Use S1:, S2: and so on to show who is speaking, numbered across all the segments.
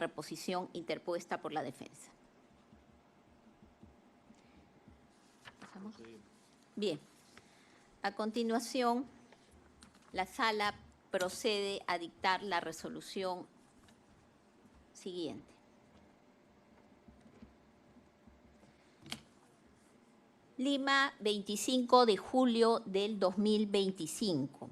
S1: reposición interpuesta por la defensa. ¿Pasamos? Bien. A continuación, la sala procede a dictar la resolución siguiente. Lima, 25 de julio del 2025.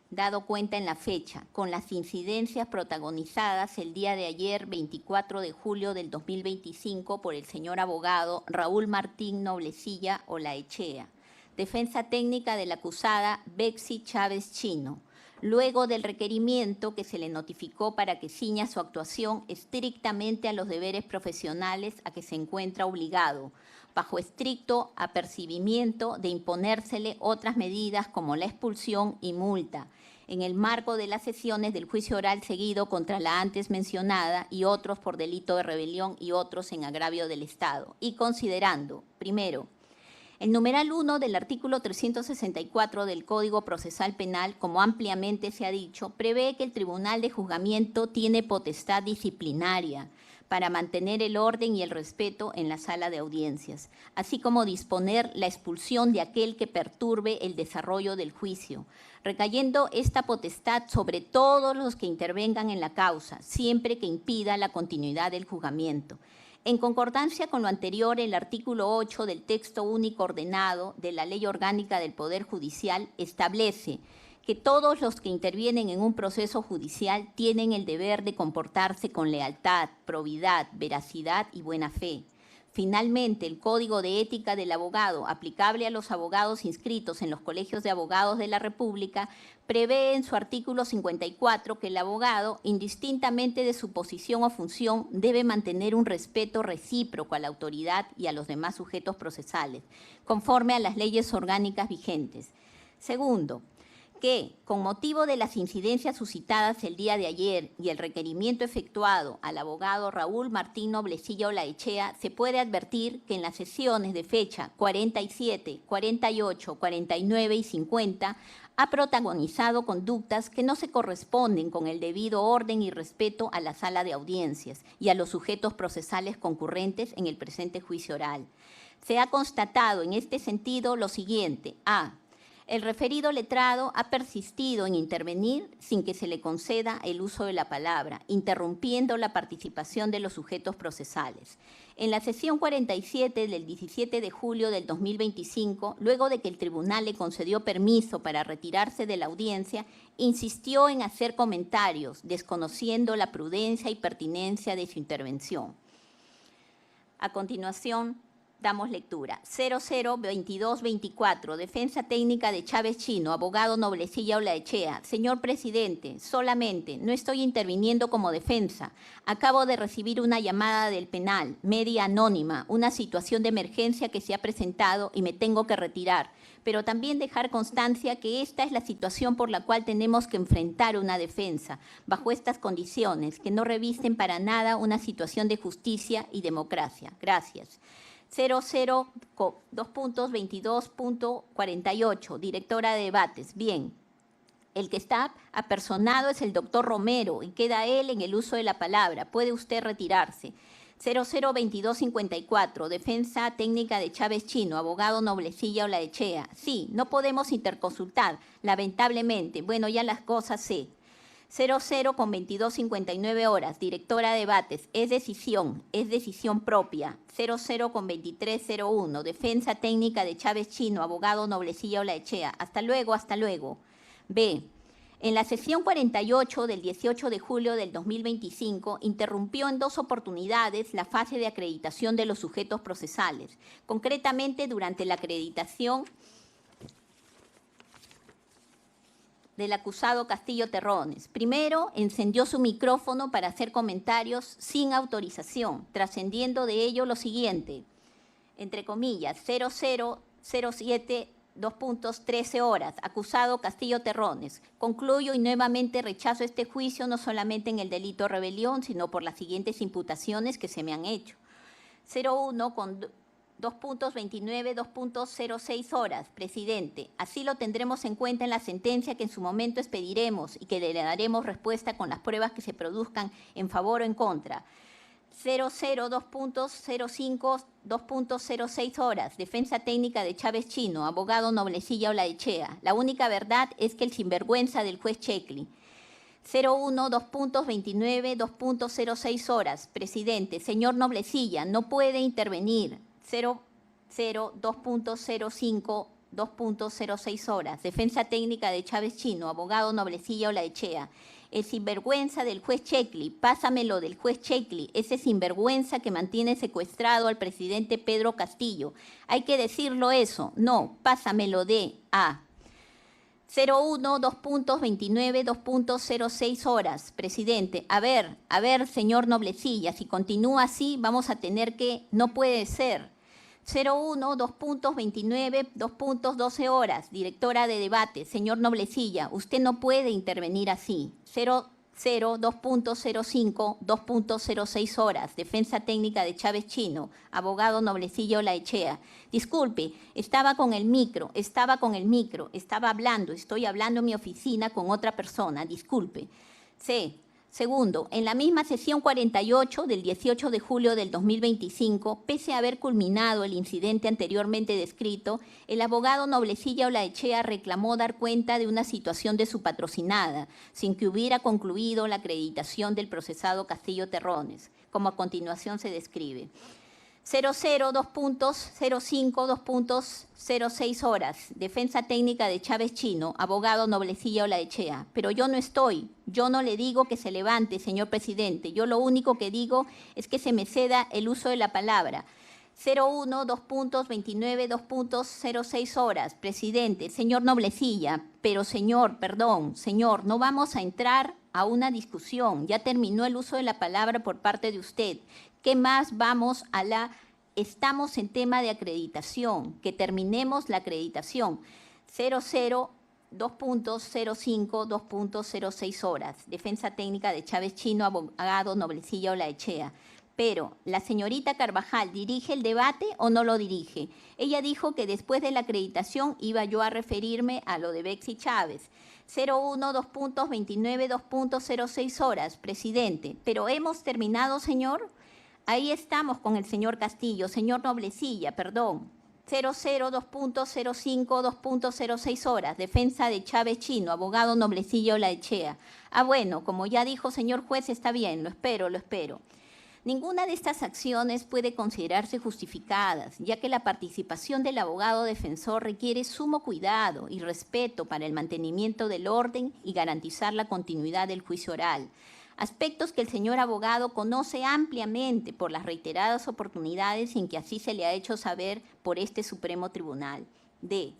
S1: Dado cuenta en la fecha, con las incidencias protagonizadas el día de ayer, 24 de julio del 2025, por el señor abogado Raúl Martín Noblecilla Olaechea, defensa técnica de la acusada Bexy Chávez Chino, luego del requerimiento que se le notificó para que ciña su actuación estrictamente a los deberes profesionales a que se encuentra obligado, bajo estricto apercibimiento de imponérsele otras medidas como la expulsión y multa, en el marco de las sesiones del juicio oral seguido contra la antes mencionada y otros por delito de rebelión y otros en agravio del Estado, y considerando, primero, el numeral 1 del artículo 364 del Código Procesal Penal, como ampliamente se ha dicho, prevé que el Tribunal de Juzgamiento tiene potestad disciplinaria para mantener el orden y el respeto en la sala de audiencias, así como disponer la expulsión de aquel que perturbe el desarrollo del juicio, recayendo esta potestad sobre todos los que intervengan en la causa, siempre que impida la continuidad del juzgamiento. En concordancia con lo anterior, el artículo 8 del texto único ordenado de la Ley Orgánica del Poder Judicial establece que todos los que intervienen en un proceso judicial tienen el deber de comportarse con lealtad, probidad, veracidad y buena fe. Finalmente, el Código de Ética del Abogado, aplicable a los abogados inscritos en los colegios de abogados de la República, prevé en su artículo 54 que el abogado, indistintamente de su posición o función, debe mantener un respeto recíproco a la autoridad y a los demás sujetos procesales, conforme a las leyes orgánicas vigentes. Segundo, que, con motivo de las incidencias suscitadas el día de ayer y el requerimiento efectuado al abogado Raúl Martín Noblecilla Olaechea, se puede advertir que en las sesiones de fecha 47, 48, 49 y 50 ha protagonizado conductas que no se corresponden con el debido orden y respeto a la sala de audiencias y a los sujetos procesales concurrentes en el presente juicio oral. Se ha constatado en este sentido lo siguiente: a. El referido letrado ha persistido en intervenir sin que se le conceda el uso de la palabra, interrumpiendo la participación de los sujetos procesales. En la sesión 47 del 17 de julio del 2025, luego de que el tribunal le concedió permiso para retirarse de la audiencia, insistió en hacer comentarios, desconociendo la prudencia y pertinencia de su intervención. A continuación, damos lectura. 002224, defensa técnica de Chávez Chino, abogado Noblecilla Olaechea. Señor presidente, solamente, no estoy interviniendo como defensa. Acabo de recibir una llamada del penal, media anónima, una situación de emergencia que se ha presentado y me tengo que retirar. Pero también dejar constancia que esta es la situación por la cual tenemos que enfrentar una defensa, bajo estas condiciones, que no revisten para nada una situación de justicia y democracia. Gracias. 00.2.22.48, directora de debates. Bien, el que está apersonado es el doctor Romero y queda él en el uso de la palabra. Puede usted retirarse. 002254, defensa técnica de Chávez Chino, abogado Noblecilla Olaechea. Sí, no podemos interconsultar, lamentablemente. Bueno, ya las cosas sé. 00.2259 horas, directora de debates, es decisión propia. 00.2301, defensa técnica de Chávez Chino, abogado Noblecilla Olaechea. Hasta luego, hasta luego. B. En la sesión 48 del 18 de julio del 2025, interrumpió en 2 oportunidades la fase de acreditación de los sujetos procesales, concretamente durante la acreditación del acusado Castillo Terrones. Primero, encendió su micrófono para hacer comentarios sin autorización, trascendiendo de ello lo siguiente, entre comillas, 0007 2.13 horas, acusado Castillo Terrones. Concluyo y nuevamente rechazo este juicio no solamente en el delito de rebelión, sino por las siguientes imputaciones que se me han hecho. 01 con 2.29, 2.06 horas. Presidente, así lo tendremos en cuenta en la sentencia que en su momento expediremos y que le daremos respuesta con las pruebas que se produzcan en favor o en contra. 00, 2.05, 2.06 horas. Defensa técnica de Chávez Chino, abogado Noblecilla Olaechea. La única verdad es que el sinvergüenza del juez Checli. 01, 2.29, 2.06 horas. Presidente, señor Noblecilla, no puede intervenir. 00, 2.05, 2.06 horas. Defensa técnica de Chávez Chino, abogado Noblecilla Olaechea. El sinvergüenza del juez Checli, pásamelo del juez Checli, ese sinvergüenza que mantiene secuestrado al presidente Pedro Castillo. Hay que decirlo eso, no, pásamelo de A. 01, 2.29, 2.06 horas. Presidente, a ver, señor Noblecilla, si continúa así vamos a tener que, no puede ser. 01, 2.29, 2.12 horas. Directora de debate, señor Noblecilla, usted no puede intervenir así. 00, 2.05, 2.06 horas. Defensa técnica de Chávez Chino, abogado Noblecilla Olaechea. Disculpe, estaba hablando, estoy hablando en mi oficina con otra persona, disculpe. C. Segundo, en la misma sesión 48 del 18 de julio del 2025, pese a haber culminado el incidente anteriormente descrito, el abogado Noblecilla Olaechea reclamó dar cuenta de una situación de su patrocinada, sin que hubiera concluido la acreditación del procesado Castillo Terrones, como a continuación se describe. 00, 2.05, 2.06 horas. Defensa técnica de Chávez Chino, abogado Noblecilla Olaechea. Pero yo no le digo que se levante, señor presidente. Yo lo único que digo es que se me ceda el uso de la palabra. 01, 2.29, 2.06 horas. Presidente, señor Noblecilla, pero señor, no vamos a entrar a una discusión. Ya terminó el uso de la palabra por parte de usted. ¿Qué más vamos a la...? Estamos en tema de acreditación, que terminemos la acreditación. 00, 2.05, 2.06 horas. Defensa técnica de Chávez Chino, abogado Noblecilla Olaechea. Pero, ¿la señorita Carvajal dirige el debate o no lo dirige? Ella dijo que después de la acreditación iba yo a referirme a lo de Bexy Chávez. 01, 2.29, 2.06 horas. Presidente, ¿pero hemos terminado, señor? Ahí estamos con el señor Castillo, señor Noblecilla, perdón. 00, 2.05, 2.06 horas. Defensa de Chávez Chino, abogado Noblecilla Olaechea. Ah, bueno, como ya dijo señor juez, está bien, lo espero. Ninguna de estas acciones puede considerarse justificadas, ya que la participación del abogado defensor requiere sumo cuidado y respeto para el mantenimiento del orden y garantizar la continuidad del juicio oral. Aspectos que el señor abogado conoce ampliamente por las reiteradas oportunidades en que así se le ha hecho saber por este Supremo Tribunal. D.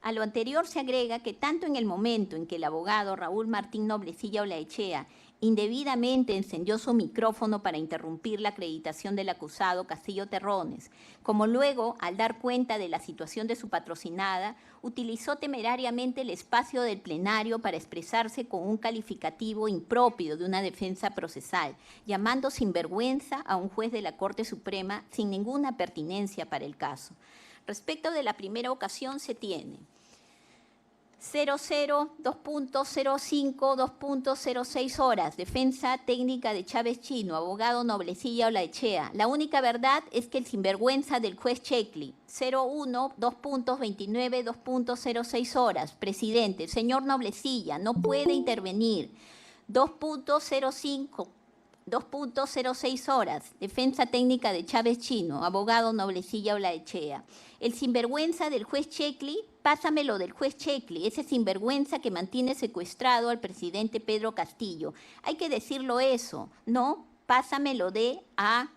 S1: A lo anterior se agrega que tanto en el momento en que el abogado Raúl Martín Noblecilla Olaechea indebidamente encendió su micrófono para interrumpir la acreditación del acusado Castillo Terrones, como luego, al dar cuenta de la situación de su patrocinada, utilizó temerariamente el espacio del plenario para expresarse con un calificativo impropio de una defensa procesal, llamando sinvergüenza a un juez de la Corte Suprema sin ninguna pertinencia para el caso. Respecto de la primera ocasión se tiene 00, 2.05, 2.06 horas. Defensa técnica de Chávez Chino, abogado Noblecilla Olaechea. La única verdad es que el sinvergüenza del juez Checli. 01, 2.29, 2.06 horas. Presidente, señor Noblecilla, no puede intervenir. 2.05, 2.06 horas. Defensa técnica de Chávez Chino, abogado Noblecilla Olaechea. El sinvergüenza del juez Checli, pásamelo del juez Checli, ese sinvergüenza que mantiene secuestrado al presidente Pedro Castillo. Hay que decirlo eso, ¿no? Pásamelo de A.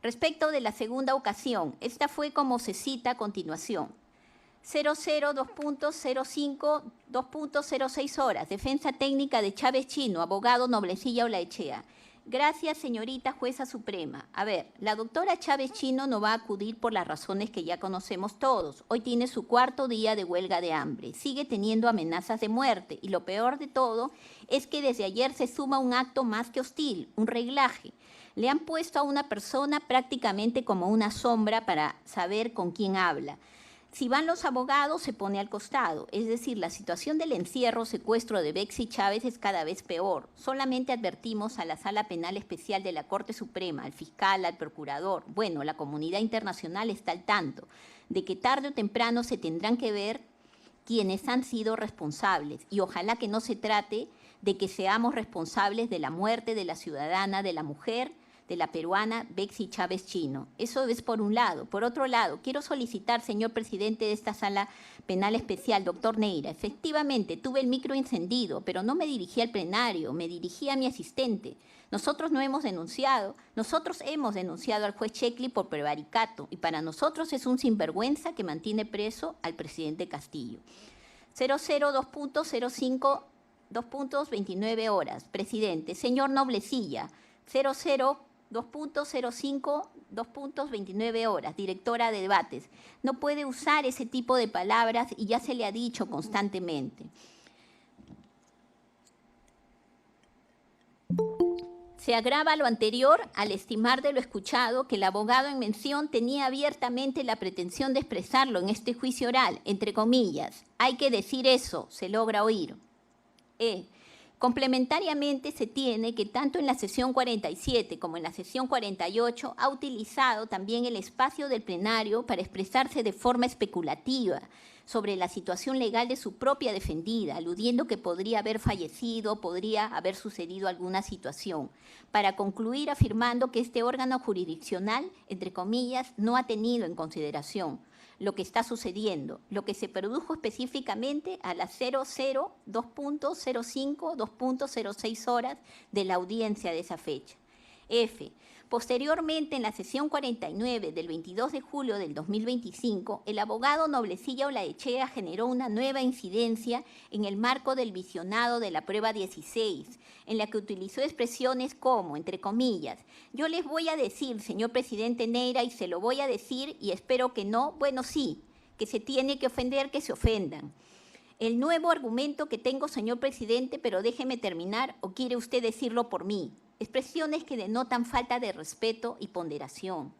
S1: Respecto de la segunda ocasión, esta fue como se cita a continuación. 00, 2.05, 2.06 horas. Defensa técnica de Chávez Chino, abogado Noblecilla Olaechea. Gracias, señorita jueza suprema. A ver, la doctora Chávez Chino no va a acudir por las razones que ya conocemos todos. Hoy tiene su 4º día de huelga de hambre. Sigue teniendo amenazas de muerte. Y lo peor de todo es que desde ayer se suma un acto más que hostil, un reglaje. Le han puesto a una persona prácticamente como una sombra para saber con quién habla. Si van los abogados, se pone al costado. Es decir, la situación del encierro, secuestro de Bexy Chávez es cada vez peor. Solamente advertimos a la Sala Penal Especial de la Corte Suprema, al fiscal, al procurador. Bueno, la comunidad internacional está al tanto de que tarde o temprano se tendrán que ver quienes han sido responsables. Y ojalá que no se trate de que seamos responsables de la muerte de la ciudadana, de la mujer, de la peruana Bexy Chávez Chino. Eso es por un lado. Por otro lado, quiero solicitar, señor presidente de esta Sala Penal Especial, doctor Neira, efectivamente tuve el micro encendido, pero no me dirigí al plenario, me dirigí a mi asistente. Nosotros hemos denunciado al juez Checli por prevaricato y para nosotros es un sinvergüenza que mantiene preso al presidente Castillo. 002.05, 2.29 horas. Presidente, señor Noblecilla, 2.05, 2.29 horas, directora de debates. No puede usar ese tipo de palabras y ya se le ha dicho constantemente. Se agrava lo anterior al estimar de lo escuchado que el abogado en mención tenía abiertamente la pretensión de expresarlo en este juicio oral, entre comillas. Hay que decir eso, se logra oír. Complementariamente se tiene que tanto en la sesión 47 como en la sesión 48 ha utilizado también el espacio del plenario para expresarse de forma especulativa sobre la situación legal de su propia defendida, aludiendo que podría haber fallecido, podría haber sucedido alguna situación, para concluir afirmando que este órgano jurisdiccional, entre comillas, no ha tenido en consideración lo que está sucediendo, lo que se produjo específicamente a las 00, 2.05, 2.06 horas de la audiencia de esa fecha. Posteriormente, en la sesión 49 del 22 de julio del 2025, el abogado Noblecilla Olaechea generó una nueva incidencia en el marco del visionado de la prueba 16, en la que utilizó expresiones como, entre comillas, yo les voy a decir, señor presidente Neira, y se lo voy a decir, y espero que no, bueno, sí, que se tiene que ofender, que se ofendan. El nuevo argumento que tengo, señor presidente, pero déjeme terminar, o quiere usted decirlo por mí. Expresiones que denotan falta de respeto y ponderación.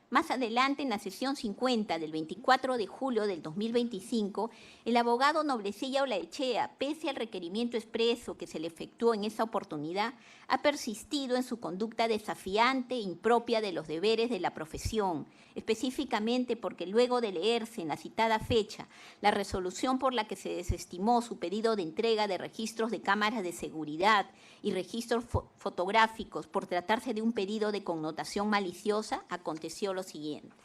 S1: Más adelante, en la sesión 50 del 24 de julio del 2025, el abogado Noblecilla Olaechea, pese al requerimiento expreso que se le efectuó en esa oportunidad, ha persistido en su conducta desafiante e impropia de los deberes de la profesión, específicamente porque luego de leerse en la citada fecha la resolución por la que se desestimó su pedido de entrega de registros de cámaras de seguridad y registros fotográficos por tratarse de un pedido de connotación maliciosa, aconteció lo siguiente.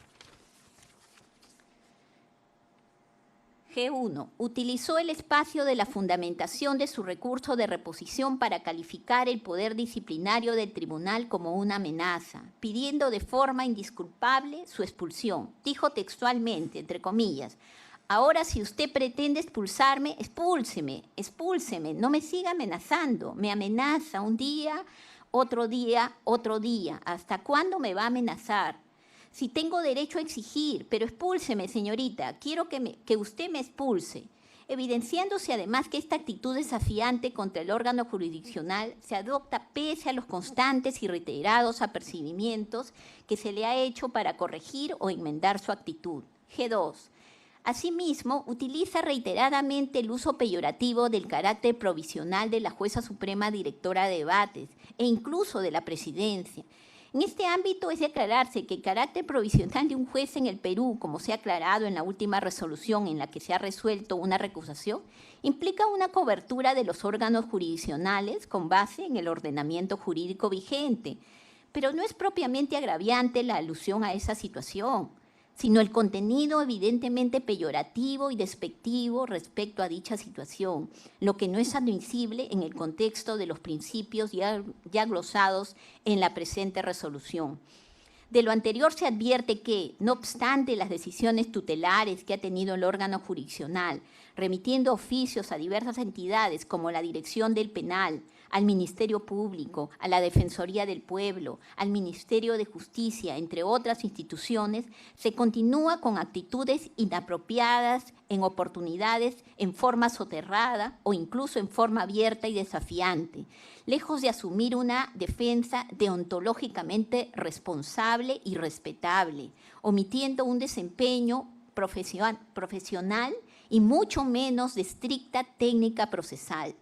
S1: G1. Utilizó el espacio de la fundamentación de su recurso de reposición para calificar el poder disciplinario del tribunal como una amenaza, pidiendo de forma indisculpable su expulsión. Dijo textualmente, entre comillas, ahora si usted pretende expulsarme, expúlseme, no me siga amenazando, me amenaza un día, otro día, otro día. ¿Hasta cuándo me va a amenazar? Si tengo derecho a exigir, pero expúlseme, señorita, quiero que usted me expulse. Evidenciándose además que esta actitud desafiante contra el órgano jurisdiccional se adopta pese a los constantes y reiterados apercibimientos que se le ha hecho para corregir o enmendar su actitud. G2. Asimismo, utiliza reiteradamente el uso peyorativo del carácter provisional de la jueza suprema directora de debates e incluso de la presidencia. En este ámbito es de aclararse que el carácter provisional de un juez en el Perú, como se ha aclarado en la última resolución en la que se ha resuelto una recusación, implica una cobertura de los órganos jurisdiccionales con base en el ordenamiento jurídico vigente, pero no es propiamente agraviante la alusión a esa situación, sino el contenido evidentemente peyorativo y despectivo respecto a dicha situación, lo que no es admisible en el contexto de los principios ya glosados en la presente resolución. De lo anterior se advierte que, no obstante las decisiones tutelares que ha tenido el órgano jurisdiccional, remitiendo oficios a diversas entidades como la Dirección del Penal, al Ministerio Público, a la Defensoría del Pueblo, al Ministerio de Justicia, entre otras instituciones, se continúa con actitudes inapropiadas en oportunidades en forma soterrada o incluso en forma abierta y desafiante, lejos de asumir una defensa deontológicamente responsable y respetable, omitiendo un desempeño profesional y mucho menos de estricta técnica procesal.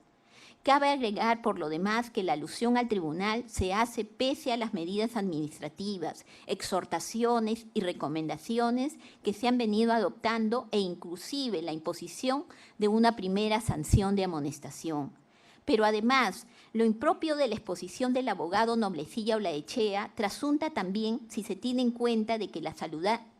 S1: Cabe agregar, por lo demás, que la alusión al tribunal se hace pese a las medidas administrativas, exhortaciones y recomendaciones que se han venido adoptando e inclusive la imposición de una primera sanción de amonestación. Pero además, lo impropio de la exposición del abogado Noblecilla Olaechea trasunta también si se tiene en cuenta de que las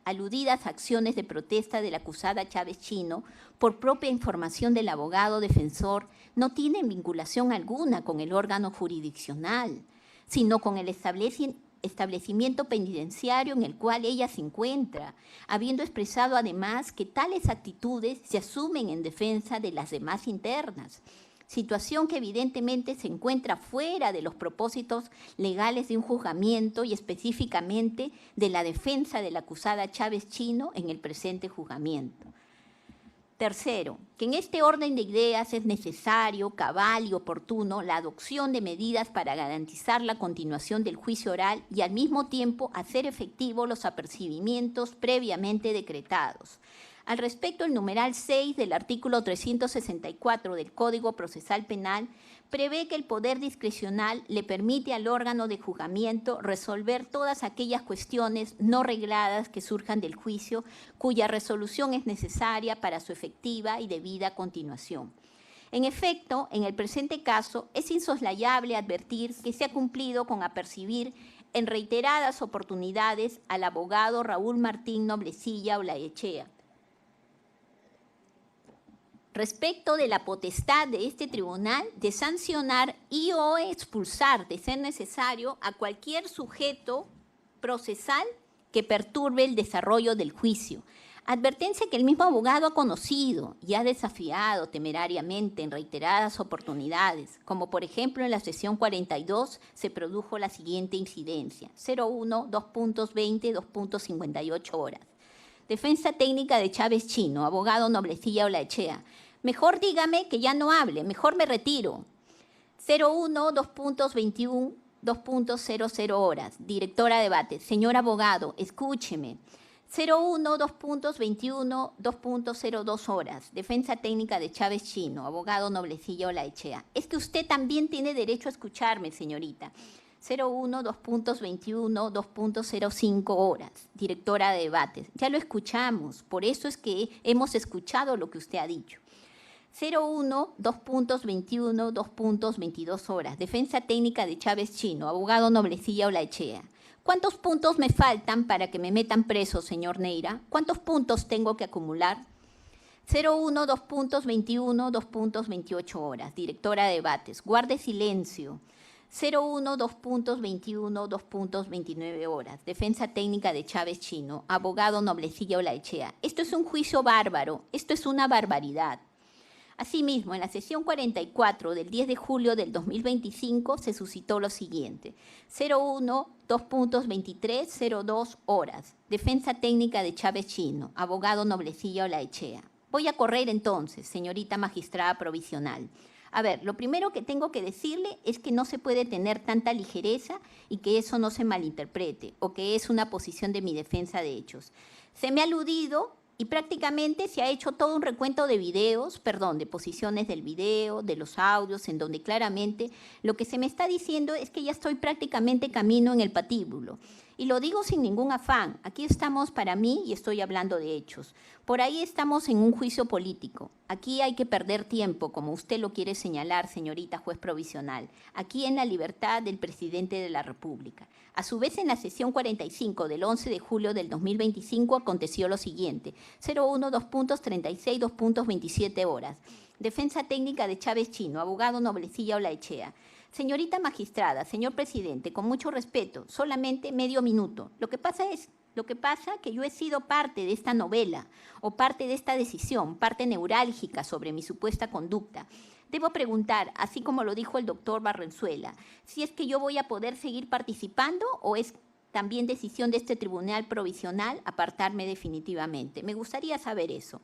S1: aludidas acciones de protesta de la acusada Chávez Chino, por propia información del abogado defensor, no tienen vinculación alguna con el órgano jurisdiccional, sino con el establecimiento penitenciario en el cual ella se encuentra, habiendo expresado además que tales actitudes se asumen en defensa de las demás internas, situación que evidentemente se encuentra fuera de los propósitos legales de un juzgamiento y específicamente de la defensa de la acusada Chávez Chino en el presente juzgamiento. Tercero, que en este orden de ideas es necesario, cabal y oportuno la adopción de medidas para garantizar la continuación del juicio oral y al mismo tiempo hacer efectivos los apercibimientos previamente decretados. Al respecto, el numeral 6 del artículo 364 del Código Procesal Penal prevé que el poder discrecional le permite al órgano de juzgamiento resolver todas aquellas cuestiones no regladas que surjan del juicio, cuya resolución es necesaria para su efectiva y debida continuación. En efecto, en el presente caso, es insoslayable advertir que se ha cumplido con apercibir en reiteradas oportunidades al abogado Raúl Martín Noblecilla Olaechea, respecto de la potestad de este tribunal de sancionar y o expulsar, de ser necesario, a cualquier sujeto procesal que perturbe el desarrollo del juicio. Advertencia que el mismo abogado ha conocido y ha desafiado temerariamente en reiteradas oportunidades, como por ejemplo en la sesión 42 se produjo la siguiente incidencia, 01, 2.20, 2.58 horas. Defensa técnica de Chávez Chino, abogado Noblecilla Olaechea. Mejor dígame que ya no hable, mejor me retiro. 01, 2.21, 2.00 horas. Directora de debate. Señor abogado, escúcheme. 01, 2.21, 2.02 horas. Defensa técnica de Chávez Chino, abogado Noblecilla Olaechea. Es que usted también tiene derecho a escucharme, señorita. 01, 2.21, 2.05 horas, directora de debates. Ya lo escuchamos, por eso es que hemos escuchado lo que usted ha dicho. 01, 2.21, 2.22 horas, defensa técnica de Chávez Chino, abogado Noblecilla Olaechea. ¿Cuántos puntos me faltan para que me metan preso, señor Neira? ¿Cuántos puntos tengo que acumular? 01, 2.21, 2.28 horas, directora de debates. Guarde silencio. 01, 2.21, 2.29 horas. Defensa técnica de Chávez Chino, abogado Noblecilla Olaechea. Esto es un juicio bárbaro, esto es una barbaridad. Asimismo, en la sesión 44 del 10 de julio del 2025 se suscitó lo siguiente. 01, 2.23, 02 horas. Defensa técnica de Chávez Chino, abogado Noblecilla Olaechea. Voy a correr entonces, señorita magistrada provisional. A ver, lo primero que tengo que decirle es que no se puede tener tanta ligereza y que eso no se malinterprete o que es una posición de mi defensa de hechos. Se me ha aludido y prácticamente se ha hecho todo un recuento de videos, de posiciones del video, de los audios, en donde claramente lo que se me está diciendo es que ya estoy prácticamente camino en el patíbulo. Y lo digo sin ningún afán. Aquí estamos para mí y estoy hablando de hechos. Por ahí estamos en un juicio político. Aquí hay que perder tiempo, como usted lo quiere señalar, señorita juez provisional. Aquí en la libertad del presidente de la República. A su vez, en la sesión 45 del 11 de julio del 2025 aconteció lo siguiente. 01, 2.36, 2.27 horas. Defensa técnica de Chávez Chino, abogado Noblecilla Olaechea. Señorita magistrada, señor presidente, con mucho respeto, solamente medio minuto. Lo que pasa que yo he sido parte de esta novela o parte de esta decisión, parte neurálgica sobre mi supuesta conducta. Debo preguntar, así como lo dijo el doctor Barrenzuela, si es que yo voy a poder seguir participando o es también decisión de este tribunal provisional apartarme definitivamente. Me gustaría saber eso.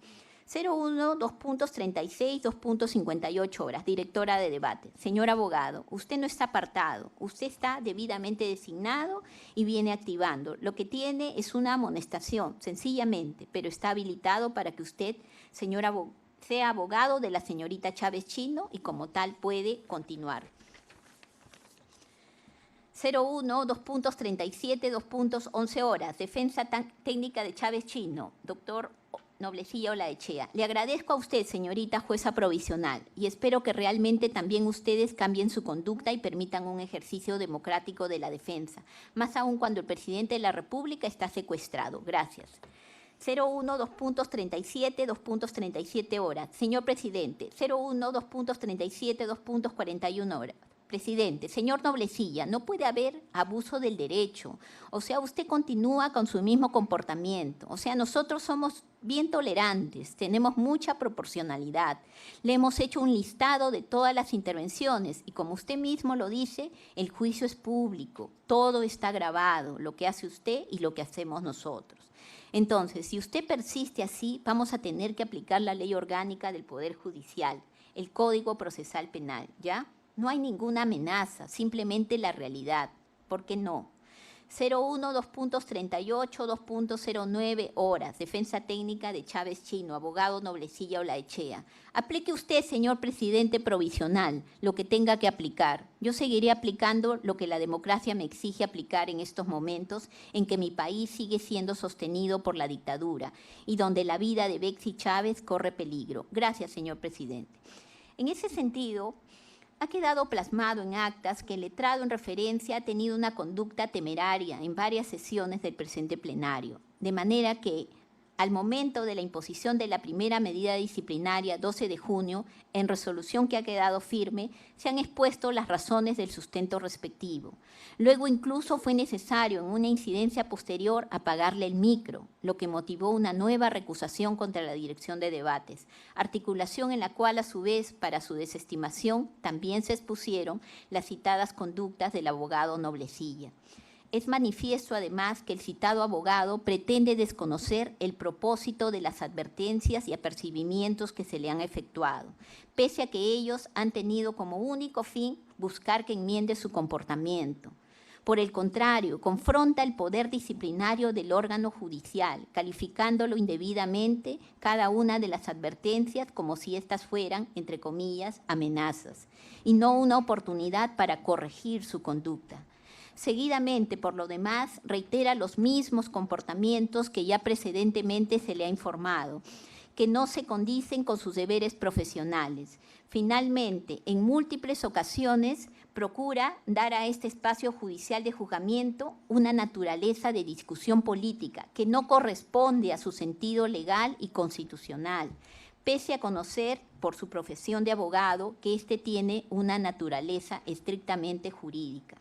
S1: 01, 2.36, 2.58 horas, directora de debate. Señor abogado, usted no está apartado, usted está debidamente designado y viene activando. Lo que tiene es una amonestación, sencillamente, pero está habilitado para que usted, señor abogado, sea abogado de la señorita Chávez Chino y como tal puede continuar. 01, 2.37, 2.11 horas, defensa técnica de Chávez Chino, doctor Noblecilla Olaechea. Le agradezco a usted, señorita jueza provisional, y espero que realmente también ustedes cambien su conducta y permitan un ejercicio democrático de la defensa, más aún cuando el presidente de la República está secuestrado. Gracias. 01, 2.37, 2.37 horas. Señor presidente, 01, 2.37, 2.41 horas. Presidente, señor Noblecilla, no puede haber abuso del derecho. O sea, usted continúa con su mismo comportamiento. O sea, nosotros somos bien tolerantes, tenemos mucha proporcionalidad. Le hemos hecho un listado de todas las intervenciones y como usted mismo lo dice, el juicio es público, todo está grabado, lo que hace usted y lo que hacemos nosotros. Entonces, si usted persiste así, vamos a tener que aplicar la ley orgánica del Poder Judicial, el Código Procesal Penal, ¿ya? No hay ninguna amenaza, simplemente la realidad. ¿Por qué no? 01, 2.38, 2.09 horas. Defensa técnica de Chávez Chino, abogado Noblecilla Olaechea. Aplique usted, señor presidente provisional, lo que tenga que aplicar. Yo seguiré aplicando lo que la democracia me exige aplicar en estos momentos en que mi país sigue siendo sostenido por la dictadura y donde la vida de Betsy Chávez corre peligro. Gracias, señor presidente. En ese sentido, ha quedado plasmado en actas que el letrado en referencia ha tenido una conducta temeraria en varias sesiones del presente plenario, de manera que, al momento de la imposición de la primera medida disciplinaria, 12 de junio, en resolución que ha quedado firme, se han expuesto las razones del sustento respectivo. Luego incluso fue necesario, en una incidencia posterior, apagarle el micro, lo que motivó una nueva recusación contra la Dirección de Debates, articulación en la cual, a su vez, para su desestimación, también se expusieron las citadas conductas del abogado Noblecilla. Es manifiesto, además, que el citado abogado pretende desconocer el propósito de las advertencias y apercibimientos que se le han efectuado, pese a que ellos han tenido como único fin buscar que enmiende su comportamiento. Por el contrario, confronta el poder disciplinario del órgano judicial, calificándolo indebidamente cada una de las advertencias como si éstas fueran, entre comillas, amenazas, y no una oportunidad para corregir su conducta. Seguidamente, por lo demás, reitera los mismos comportamientos que ya precedentemente se le ha informado, que no se condicen con sus deberes profesionales. Finalmente, en múltiples ocasiones, procura dar a este espacio judicial de juzgamiento una naturaleza de discusión política que no corresponde a su sentido legal y constitucional, pese a conocer por su profesión de abogado que éste tiene una naturaleza estrictamente jurídica.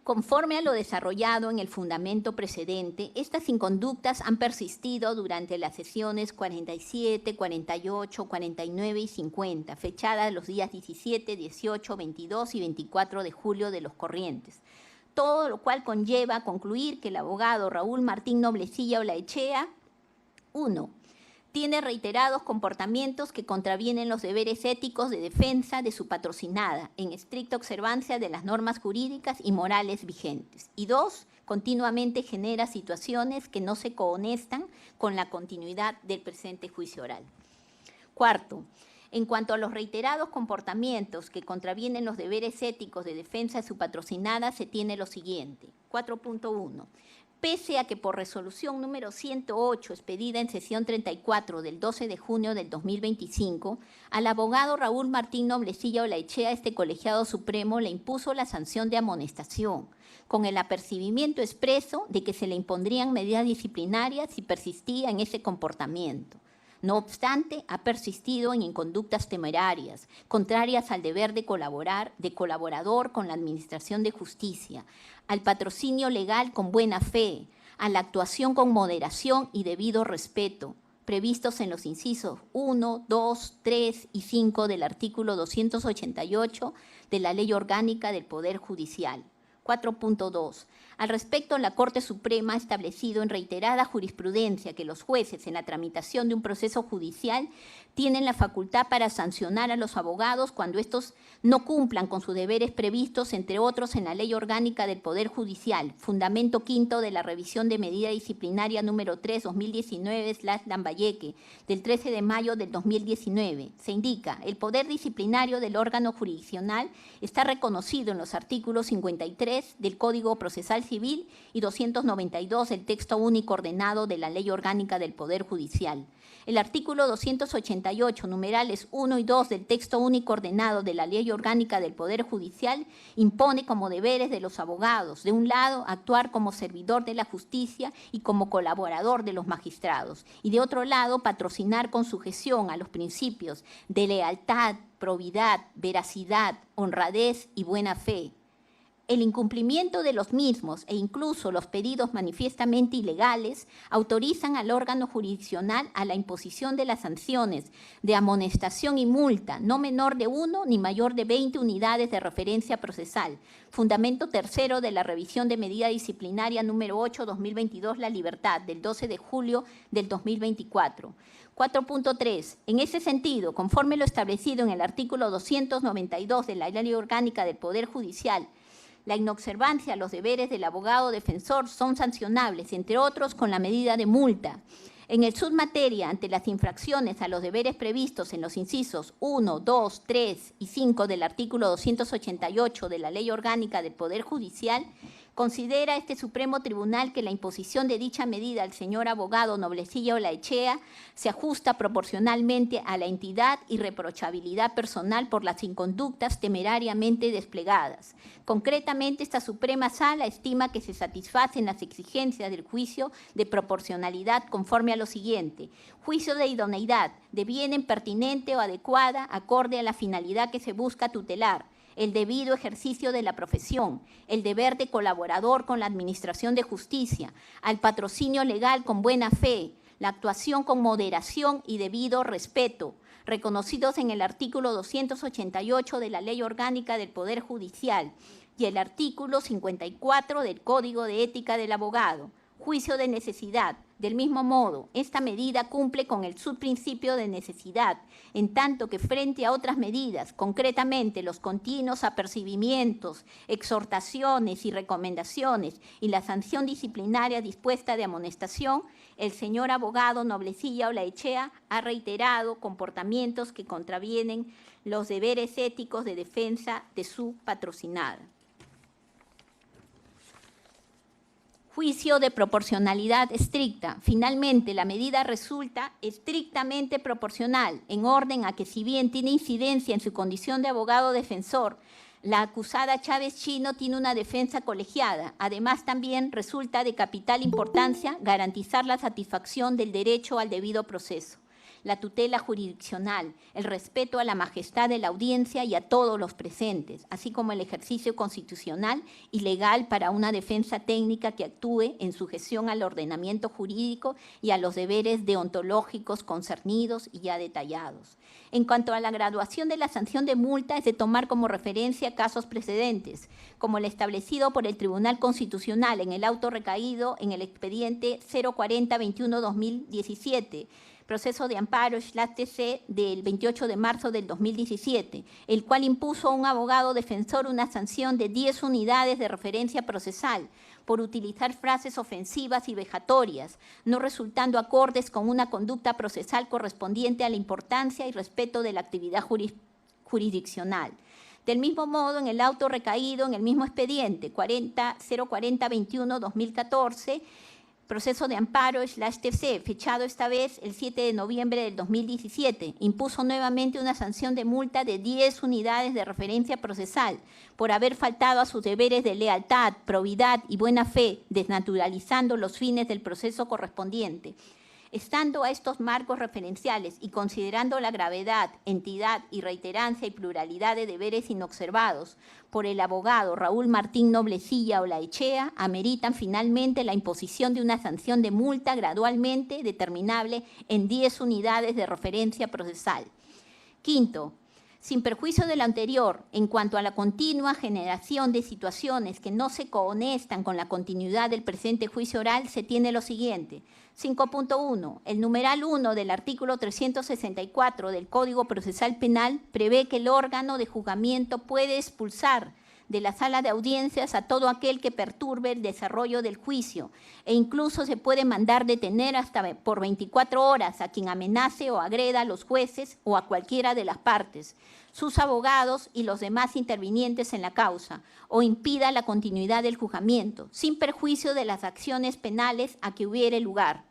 S1: Conforme a lo desarrollado en el fundamento precedente, estas inconductas han persistido durante las sesiones 47, 48, 49 y 50, fechadas los días 17, 18, 22 y 24 de julio de los corrientes, todo lo cual conlleva a concluir que el abogado Raúl Martín Noblecilla Olaechea, 1. Tiene reiterados comportamientos que contravienen los deberes éticos de defensa de su patrocinada, en estricta observancia de las normas jurídicas y morales vigentes. Y 2, continuamente genera situaciones que no se cohonestan con la continuidad del presente juicio oral. Cuarto, en cuanto a los reiterados comportamientos que contravienen los deberes éticos de defensa de su patrocinada, se tiene lo siguiente. 4.1. Pese a que por resolución número 108, expedida en sesión 34 del 12 de junio del 2025, al abogado Raúl Martín Noblecilla Olaechea, este colegiado supremo le impuso la sanción de amonestación, con el apercibimiento expreso de que se le impondrían medidas disciplinarias si persistía en ese comportamiento. No obstante, ha persistido en inconductas temerarias, contrarias al deber de colaborar, de colaborador con la Administración de Justicia, al patrocinio legal con buena fe, a la actuación con moderación y debido respeto, previstos en los incisos 1, 2, 3 y 5 del artículo 288 de la Ley Orgánica del Poder Judicial. 4.2. Al respecto, la Corte Suprema ha establecido en reiterada jurisprudencia que los jueces en la tramitación de un proceso judicial tienen la facultad para sancionar a los abogados cuando estos no cumplan con sus deberes previstos, entre otros, en la Ley Orgánica del Poder Judicial, fundamento quinto de la revisión de medida disciplinaria número 3, 2019/Lambayeque, del 13 de mayo del 2019. Se indica, el poder disciplinario del órgano jurisdiccional está reconocido en los artículos 53 del Código Procesal Civil y 292 del texto único ordenado de la Ley Orgánica del Poder Judicial. El artículo 288, numerales 1 y 2 del texto único ordenado de la Ley Orgánica del Poder Judicial impone como deberes de los abogados, de un lado, actuar como servidor de la justicia y como colaborador de los magistrados, y de otro lado, patrocinar con sujeción a los principios de lealtad, probidad, veracidad, honradez y buena fe. El incumplimiento de los mismos e incluso los pedidos manifiestamente ilegales autorizan al órgano jurisdiccional a la imposición de las sanciones de amonestación y multa, no menor de 1 ni mayor de 20 unidades de referencia procesal. Fundamento tercero de la revisión de medida disciplinaria número 8/2022, La Libertad, del 12 de julio del 2024. 4.3. En ese sentido, conforme lo establecido en el artículo 292 de la Ley Orgánica del Poder Judicial, la inobservancia a los deberes del abogado defensor son sancionables, entre otros, con la medida de multa. En el submateria, ante las infracciones a los deberes previstos en los incisos 1, 2, 3 y 5 del artículo 288 de la Ley Orgánica del Poder Judicial, considera este Supremo Tribunal que la imposición de dicha medida al señor abogado Noblecilla Olaechea se ajusta proporcionalmente a la entidad y reprochabilidad personal por las inconductas temerariamente desplegadas. Concretamente, esta Suprema Sala estima que se satisfacen las exigencias del juicio de proporcionalidad conforme a lo siguiente: juicio de idoneidad, devienen pertinente o adecuada acorde a la finalidad que se busca tutelar, el debido ejercicio de la profesión, el deber de colaborador con la Administración de Justicia, al patrocinio legal con buena fe, la actuación con moderación y debido respeto, reconocidos en el artículo 288 de la Ley Orgánica del Poder Judicial y el artículo 54 del Código de Ética del Abogado. Juicio de necesidad. Del mismo modo, esta medida cumple con el subprincipio de necesidad, en tanto que frente a otras medidas, concretamente los continuos apercibimientos, exhortaciones y recomendaciones y la sanción disciplinaria dispuesta de amonestación, el señor abogado Noblecilla Olaechea ha reiterado comportamientos que contravienen los deberes éticos de defensa de su patrocinada. Juicio de proporcionalidad estricta. Finalmente, la medida resulta estrictamente proporcional, en orden a que, si bien tiene incidencia en su condición de abogado defensor, la acusada Chávez Chino tiene una defensa colegiada. Además, también resulta de capital importancia garantizar la satisfacción del derecho al debido proceso, la tutela jurisdiccional, el respeto a la majestad de la audiencia y a todos los presentes, así como el ejercicio constitucional y legal para una defensa técnica que actúe en sujeción al ordenamiento jurídico y a los deberes deontológicos concernidos y ya detallados. En cuanto a la graduación de la sanción de multa, es de tomar como referencia casos precedentes, como el establecido por el Tribunal Constitucional en el auto recaído en el expediente 040-21-2017, proceso de amparo/TC del 28 de marzo del 2017, el cual impuso a un abogado defensor una sanción de 10 unidades de referencia procesal por utilizar frases ofensivas y vejatorias, no resultando acordes con una conducta procesal correspondiente a la importancia y respeto de la actividad jurisdiccional. Del mismo modo, en el auto recaído en el mismo expediente 040-21-2014, proceso de amparo/TC, fechado esta vez el 7 de noviembre del 2017, impuso nuevamente una sanción de multa de 10 unidades de referencia procesal por haber faltado a sus deberes de lealtad, probidad y buena fe, desnaturalizando los fines del proceso correspondiente. Estando a estos marcos referenciales y considerando la gravedad, entidad y reiterancia y pluralidad de deberes inobservados por el abogado Raúl Martín Noblecilla Olaechea, ameritan finalmente la imposición de una sanción de multa gradualmente determinable en 10 unidades de referencia procesal. Quinto, sin perjuicio de lo anterior, en cuanto a la continua generación de situaciones que no se cohonestan con la continuidad del presente juicio oral, se tiene lo siguiente. 5.1. El numeral 1 del artículo 364 del Código Procesal Penal prevé que el órgano de juzgamiento puede expulsar de la sala de audiencias a todo aquel que perturbe el desarrollo del juicio e incluso se puede mandar detener hasta por 24 horas a quien amenace o agreda a los jueces o a cualquiera de las partes, sus abogados y los demás intervinientes en la causa, o impida la continuidad del juzgamiento, sin perjuicio de las acciones penales a que hubiere lugar.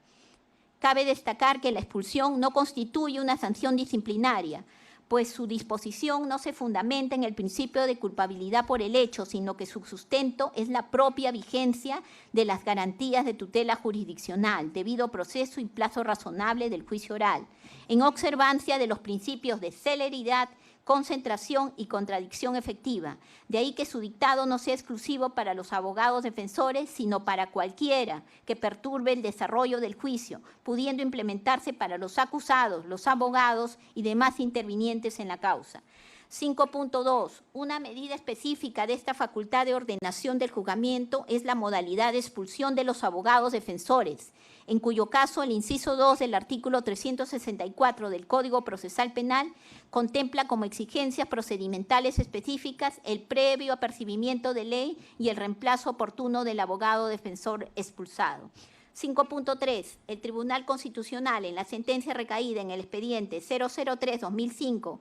S1: Cabe destacar que la expulsión no constituye una sanción disciplinaria, pues su disposición no se fundamenta en el principio de culpabilidad por el hecho, sino que su sustento es la propia vigencia de las garantías de tutela jurisdiccional, debido proceso y plazo razonable del juicio oral, en observancia de los principios de celeridad, concentración y contradicción efectiva. De ahí que su dictado no sea exclusivo para los abogados defensores, sino para cualquiera que perturbe el desarrollo del juicio, pudiendo implementarse para los acusados, los abogados y demás intervinientes en la causa. 5.2. Una medida específica de esta facultad de ordenación del juzgamiento es la modalidad de expulsión de los abogados defensores, en cuyo caso el inciso 2 del artículo 364 del Código Procesal Penal contempla como exigencias procedimentales específicas el previo apercibimiento de ley y el reemplazo oportuno del abogado defensor expulsado. 5.3. El Tribunal Constitucional, en la sentencia recaída en el expediente 003-2005,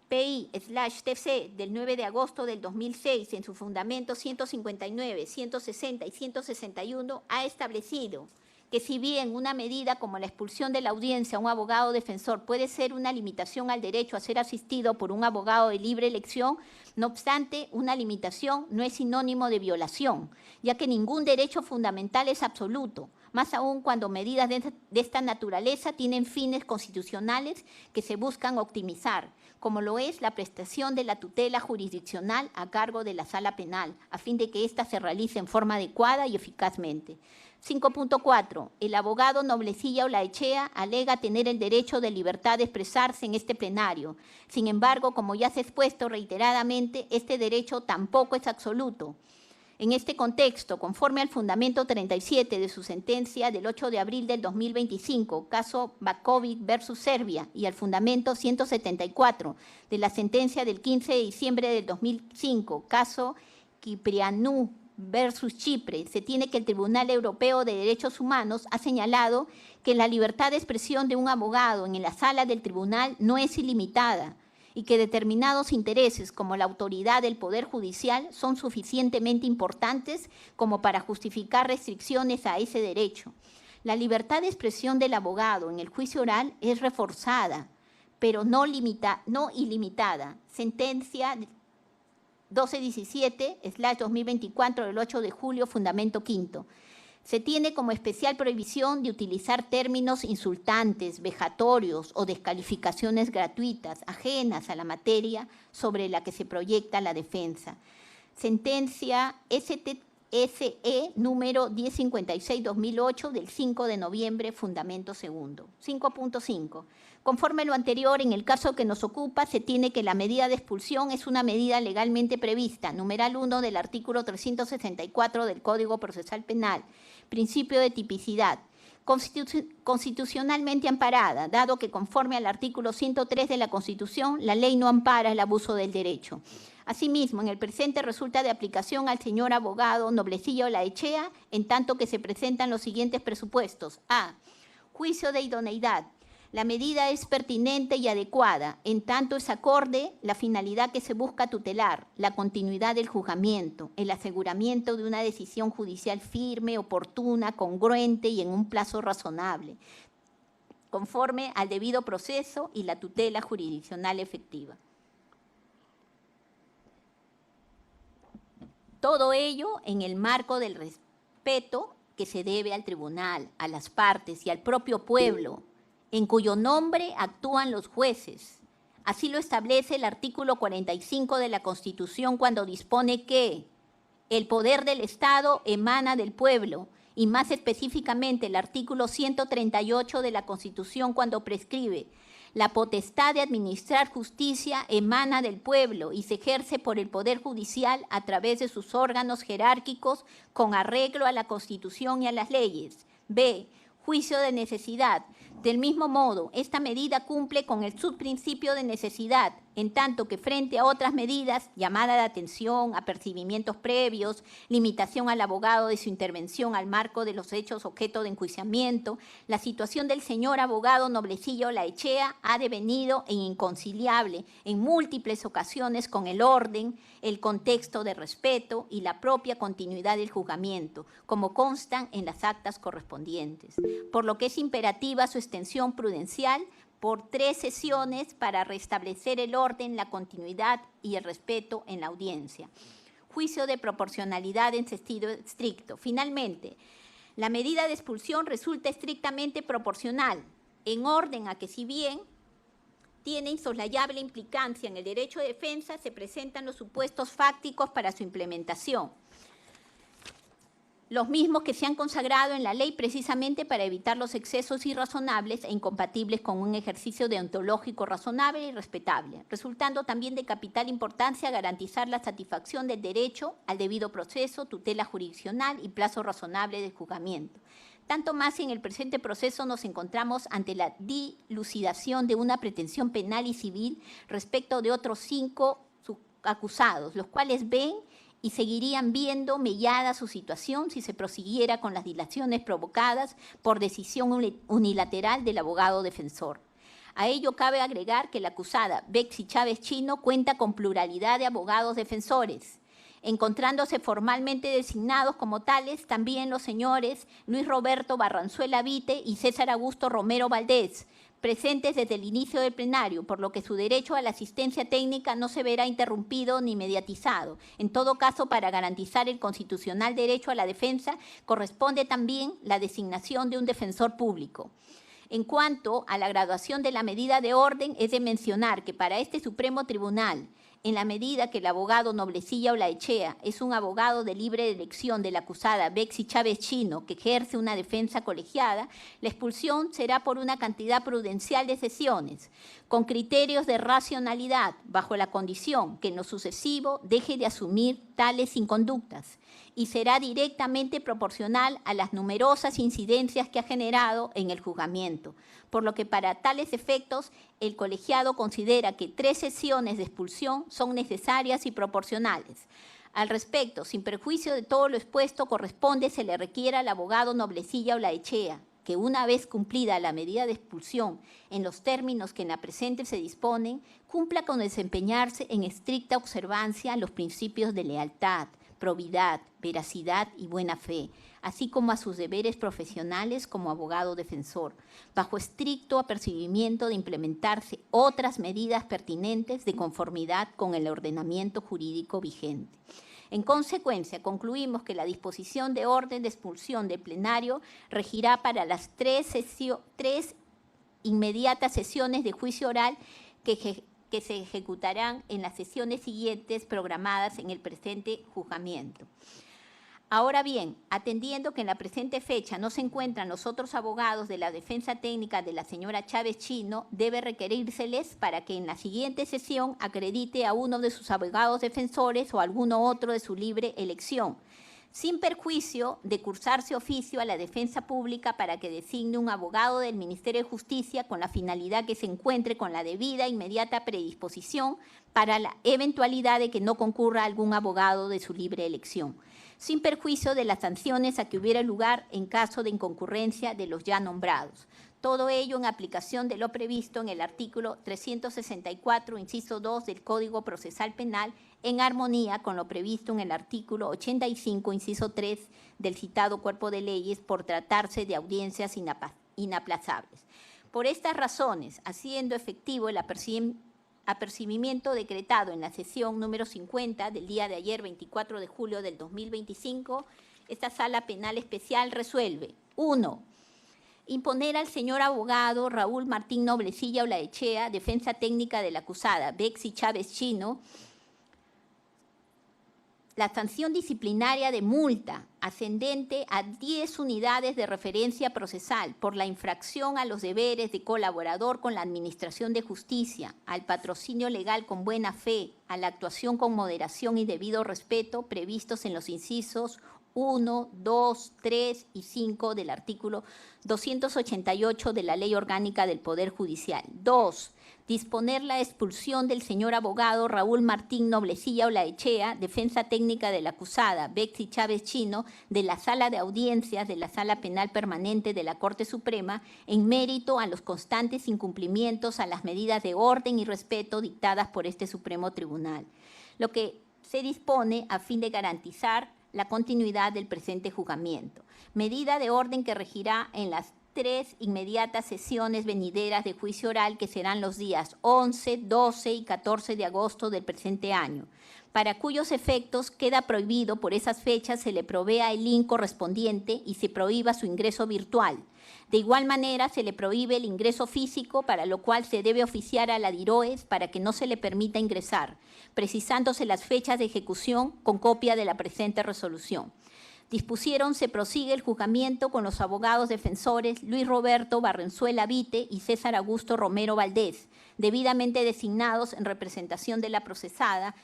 S1: PI/TC del 9 de agosto del 2006, en su fundamento 159, 160 y 161, ha establecido que si bien una medida como la expulsión de la audiencia a un abogado defensor puede ser una limitación al derecho a ser asistido por un abogado de libre elección, no obstante, una limitación no es sinónimo de violación, ya que ningún derecho fundamental es absoluto, más aún cuando medidas de esta naturaleza tienen fines constitucionales que se buscan optimizar, como lo es la prestación de la tutela jurisdiccional a cargo de la sala penal, a fin de que ésta se realice en forma adecuada y eficazmente. 5.4. El abogado Noblecilla Olaechea alega tener el derecho de libertad de expresarse en este plenario. Sin embargo, como ya se ha expuesto reiteradamente, este derecho tampoco es absoluto. En este contexto, conforme al fundamento 37 de su sentencia del 8 de abril del 2025, caso Bakovic versus Serbia, y al fundamento 174 de la sentencia del 15 de diciembre del 2005, caso Kyprianou versus Chipre, se tiene que el Tribunal Europeo de Derechos Humanos ha señalado que la libertad de expresión de un abogado en la sala del tribunal no es ilimitada y que determinados intereses, como la autoridad del Poder Judicial, son suficientemente importantes como para justificar restricciones a ese derecho. La libertad de expresión del abogado en el juicio oral es reforzada, pero no ilimitada. Sentencia 1217/2024 del 8 de julio, fundamento quinto. Se tiene como especial prohibición de utilizar términos insultantes, vejatorios o descalificaciones gratuitas, ajenas a la materia sobre la que se proyecta la defensa. Sentencia SE número 1056/2008 del 5 de noviembre, fundamento segundo. 5.5. Conforme a lo anterior, en el caso que nos ocupa, se tiene que la medida de expulsión es una medida legalmente prevista, numeral 1 del artículo 364 del Código Procesal Penal, principio de tipicidad, constitucionalmente amparada, dado que conforme al artículo 103 de la Constitución, la ley no ampara el abuso del derecho. Asimismo, en el presente resulta de aplicación al señor abogado Noblecilla Olaechea, en tanto que se presentan los siguientes presupuestos. A. Juicio de idoneidad. La medida es pertinente y adecuada, en tanto es acorde la finalidad que se busca tutelar, la continuidad del juzgamiento, el aseguramiento de una decisión judicial firme, oportuna, congruente y en un plazo razonable, conforme al debido proceso y la tutela jurisdiccional efectiva. Todo ello en el marco del respeto que se debe al tribunal, a las partes y al propio pueblo, en cuyo nombre actúan los jueces. Así lo establece el artículo 45 de la Constitución cuando dispone que el poder del Estado emana del pueblo, y más específicamente el artículo 138 de la Constitución cuando prescribe: la potestad de administrar justicia emana del pueblo y se ejerce por el Poder Judicial a través de sus órganos jerárquicos con arreglo a la Constitución y a las leyes. B. Juicio de necesidad. Del mismo modo, esta medida cumple con el subprincipio de necesidad, en tanto que frente a otras medidas, llamada de atención, apercibimientos previos, limitación al abogado de su intervención al marco de los hechos objeto de enjuiciamiento, la situación del señor abogado Noblecilla Olaechea ha devenido en inconciliable en múltiples ocasiones con el orden, el contexto de respeto y la propia continuidad del juzgamiento, como constan en las actas correspondientes, por lo que es imperativa su extensión prudencial por 3 sesiones para restablecer el orden, la continuidad y el respeto en la audiencia. Juicio de proporcionalidad en sentido estricto. Finalmente, la medida de expulsión resulta estrictamente proporcional, en orden a que, si bien tiene insoslayable implicancia en el derecho de defensa, se presentan los supuestos fácticos para su implementación, los mismos que se han consagrado en la ley precisamente para evitar los excesos irrazonables e incompatibles con un ejercicio deontológico razonable y respetable, resultando también de capital importancia garantizar la satisfacción del derecho al debido proceso, tutela jurisdiccional y plazo razonable de juzgamiento. Tanto más si en el presente proceso nos encontramos ante la dilucidación de una pretensión penal y civil respecto de otros 5 acusados, los cuales ven y seguirían viendo mellada su situación si se prosiguiera con las dilaciones provocadas por decisión unilateral del abogado defensor. A ello cabe agregar que la acusada Betsy Chávez Chino cuenta con pluralidad de abogados defensores, encontrándose formalmente designados como tales también los señores Luis Roberto Barranzuela Vite y César Augusto Romero Valdés, presentes desde el inicio del plenario, por lo que su derecho a la asistencia técnica no se verá interrumpido ni mediatizado. En todo caso, para garantizar el constitucional derecho a la defensa, corresponde también la designación de un defensor público. En cuanto a la graduación de la medida de orden, es de mencionar que para este Supremo Tribunal, en la medida que el abogado Noblecilla Olaechea es un abogado de libre elección de la acusada Betsy Chávez Chino que ejerce una defensa colegiada, la expulsión será por una cantidad prudencial de sesiones, con criterios de racionalidad, bajo la condición que en lo sucesivo deje de asumir tales inconductas, y será directamente proporcional a las numerosas incidencias que ha generado en el juzgamiento, por lo que para tales efectos el colegiado considera que 3 sesiones de expulsión son necesarias y proporcionales. Al respecto, sin perjuicio de todo lo expuesto, se le requiere al abogado Noblecilla Olaechea que, una vez cumplida la medida de expulsión en los términos que en la presente se disponen, cumpla con desempeñarse en estricta observancia a los principios de lealtad, probidad, veracidad y buena fe, así como a sus deberes profesionales como abogado defensor, bajo estricto apercibimiento de implementarse otras medidas pertinentes de conformidad con el ordenamiento jurídico vigente. En consecuencia, concluimos que la disposición de orden de expulsión del plenario regirá para las 3 inmediatas sesiones de juicio oral que se ejecutarán en las sesiones siguientes programadas en el presente juzgamiento. Ahora bien, atendiendo que en la presente fecha no se encuentran los otros abogados de la defensa técnica de la señora Chávez Chino, debe requerírseles para que en la siguiente sesión acredite a uno de sus abogados defensores o a alguno otro de su libre elección, sin perjuicio de cursarse oficio a la defensa pública para que designe un abogado del Ministerio de Justicia con la finalidad que se encuentre con la debida inmediata predisposición para la eventualidad de que no concurra algún abogado de su libre elección, sin perjuicio de las sanciones a que hubiera lugar en caso de inconcurrencia de los ya nombrados. Todo ello en aplicación de lo previsto en el artículo 364, inciso 2 del Código Procesal Penal, en armonía con lo previsto en el artículo 85, inciso 3 del citado cuerpo de leyes, por tratarse de audiencias inaplazables. Por estas razones, haciendo efectivo el apercibimiento decretado en la sesión número 50 del día de ayer, 24 de julio del 2025, Esta Sala Penal Especial resuelve: 1. Imponer al señor abogado Raúl Martín Noblecilla Olaechea, defensa técnica de la acusada Bexy Chávez Chino, la sanción disciplinaria de multa ascendente a 10 unidades de referencia procesal por la infracción a los deberes de colaborador con la Administración de Justicia, al patrocinio legal con buena fe, a la actuación con moderación y debido respeto previstos en los incisos 1, 2, 3 y 5 del artículo 288 de la Ley Orgánica del Poder Judicial. 2. Disponer la expulsión del señor abogado Raúl Martín Noblecilla Olaechea, defensa técnica de la acusada Bexy Chávez Chino, de la Sala de Audiencias de la Sala Penal Permanente de la Corte Suprema, en mérito a los constantes incumplimientos a las medidas de orden y respeto dictadas por este Supremo Tribunal, lo que se dispone a fin de garantizar la continuidad del presente juzgamiento. Medida de orden que regirá en las 3 inmediatas sesiones venideras de juicio oral, que serán los días 11, 12 y 14 de agosto del presente año, para cuyos efectos queda prohibido por esas fechas se le provea el link correspondiente y se prohíba su ingreso virtual. De igual manera, se le prohíbe el ingreso físico, para lo cual se debe oficiar a la DIROES para que no se le permita ingresar, precisándose las fechas de ejecución con copia de la presente resolución. Dispusieron se prosigue el juzgamiento con los abogados defensores Luis Roberto Barrenzuela Vite y César Augusto Romero Valdés, debidamente designados en representación de la procesada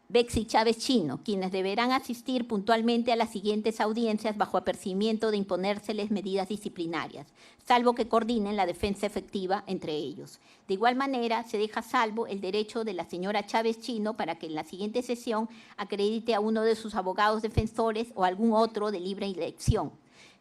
S1: Bexy Chávez Chino, quienes deberán asistir puntualmente a las siguientes audiencias bajo apercibimiento de imponérseles medidas disciplinarias, salvo que coordinen la defensa efectiva entre ellos. De igual manera, se deja salvo el derecho de la señora Chávez Chino para que en la siguiente sesión acredite a uno de sus abogados defensores o algún otro de libre elección,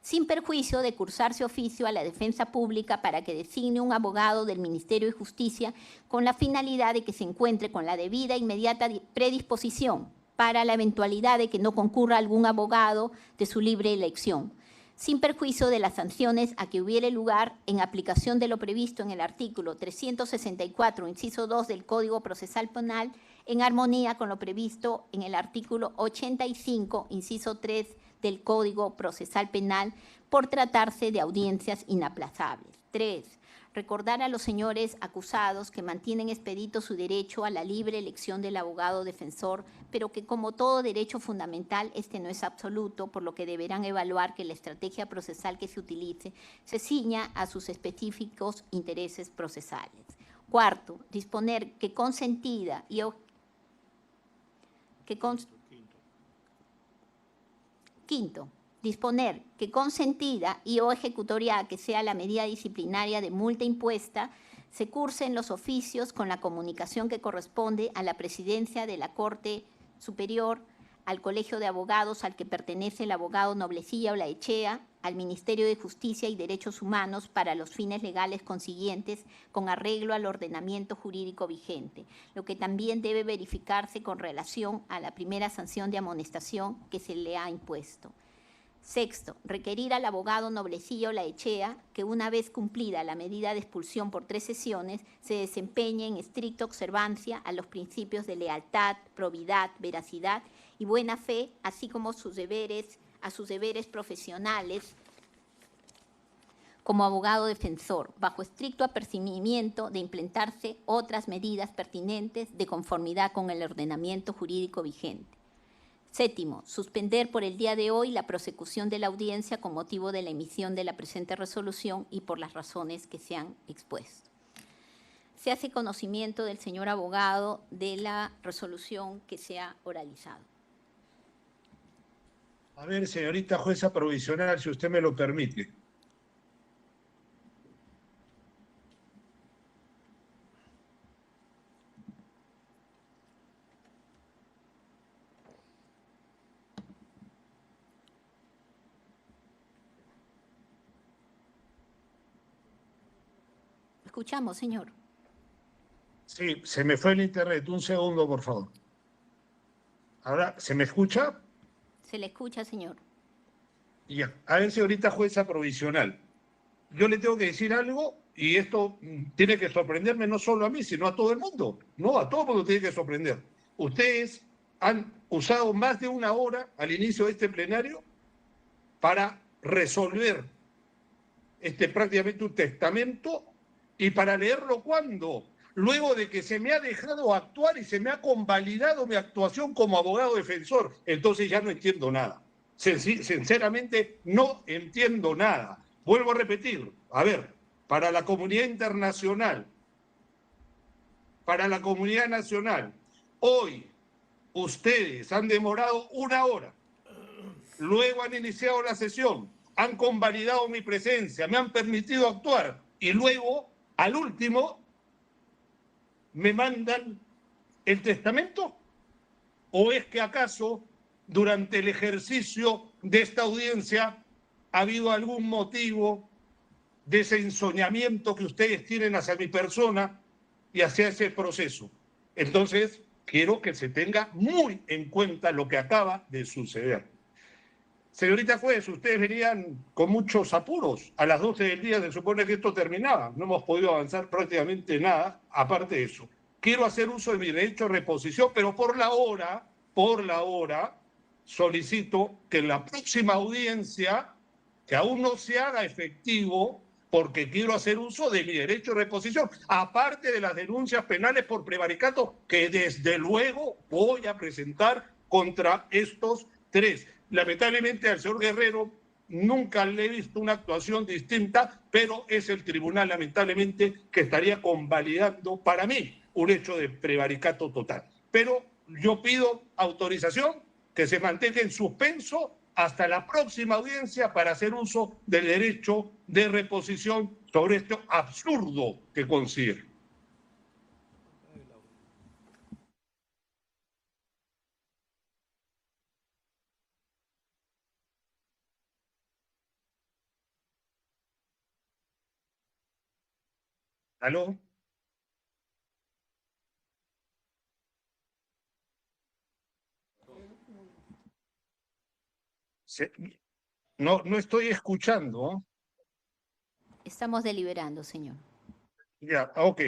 S1: sin perjuicio de cursarse oficio a la defensa pública para que designe un abogado del Ministerio de Justicia con la finalidad de que se encuentre con la debida e inmediata predisposición para la eventualidad de que no concurra algún abogado de su libre elección, sin perjuicio de las sanciones a que hubiere lugar en aplicación de lo previsto en el artículo 364, inciso 2 del Código Procesal Penal, en armonía con lo previsto en el artículo 85, inciso 3 del Código Procesal Penal, por tratarse de audiencias inaplazables. 3. Recordar a los señores acusados que mantienen expedito su derecho a la libre elección del abogado defensor, pero que como todo derecho fundamental, este no es absoluto, por lo que deberán evaluar que la estrategia procesal que se utilice se ciña a sus específicos intereses procesales. 4. Disponer que consentida y Quinto, disponer que consentida y o ejecutoria que sea la medida disciplinaria de multa impuesta, se cursen los oficios con la comunicación que corresponde a la presidencia de la Corte Superior, al Colegio de Abogados al que pertenece el abogado Noblecilla Olaechea, al Ministerio de Justicia y Derechos Humanos para los fines legales consiguientes con arreglo al ordenamiento jurídico vigente, lo que también debe verificarse con relación a la primera sanción de amonestación que se le ha impuesto. Sexto, requerir al abogado Noblecilla Olaechea que una vez cumplida la medida de expulsión por 3 sesiones se desempeñe en estricta observancia a los principios de lealtad, probidad, veracidad y buena fe, así como a sus deberes profesionales como abogado defensor, bajo estricto apercibimiento de implementarse otras medidas pertinentes de conformidad con el ordenamiento jurídico vigente. Séptimo, suspender por el día de hoy la prosecución de la audiencia con motivo de la emisión de la presente resolución y por las razones que se han expuesto. Se hace conocimiento del señor abogado de la resolución que se ha oralizado.
S2: A ver, señorita jueza provisional, si usted me lo permite.
S1: Escuchamos, señor.
S2: Sí, se me fue el internet. Un segundo, por favor. Ahora, ¿se me escucha?
S1: Se le escucha, señor.
S2: Ya. A ver, señorita jueza provisional. Yo le tengo que decir algo y esto tiene que sorprenderme no solo a mí, sino a todo el mundo. No, a todo el mundo tiene que sorprender. Ustedes han usado más de una hora al inicio de este plenario para resolver prácticamente un testamento y para leerlo cuando, luego de que se me ha dejado actuar y se me ha convalidado mi actuación como abogado defensor. Entonces ya no entiendo nada. Sinceramente no entiendo nada. Vuelvo a repetir, a ver, para la comunidad internacional, para la comunidad nacional, hoy ustedes han demorado una hora, luego han iniciado la sesión, han convalidado mi presencia, me han permitido actuar y luego, al último, me mandan el testamento. ¿O es que acaso durante el ejercicio de esta audiencia ha habido algún motivo de ese ensoñamiento que ustedes tienen hacia mi persona y hacia ese proceso? Entonces, quiero que se tenga muy en cuenta lo que acaba de suceder. Señorita juez, ustedes venían con muchos apuros. A las 12 del día se supone que esto terminaba. No hemos podido avanzar prácticamente nada, aparte de eso. Quiero hacer uso de mi derecho de reposición, pero por la hora, solicito que en la próxima audiencia, que aún no se haga efectivo, porque quiero hacer uso de mi derecho de reposición, aparte de las denuncias penales por prevaricato, que desde luego voy a presentar contra estos tres. Lamentablemente al señor Guerrero nunca le he visto una actuación distinta, pero es el tribunal, lamentablemente, que estaría convalidando para mí un hecho de prevaricato total. Pero yo pido autorización que se mantenga en suspenso hasta la próxima audiencia para hacer uso del derecho de reposición sobre esto absurdo que considero. ¿Aló? No estoy escuchando.
S1: Estamos deliberando, señor.
S2: Ya, ok.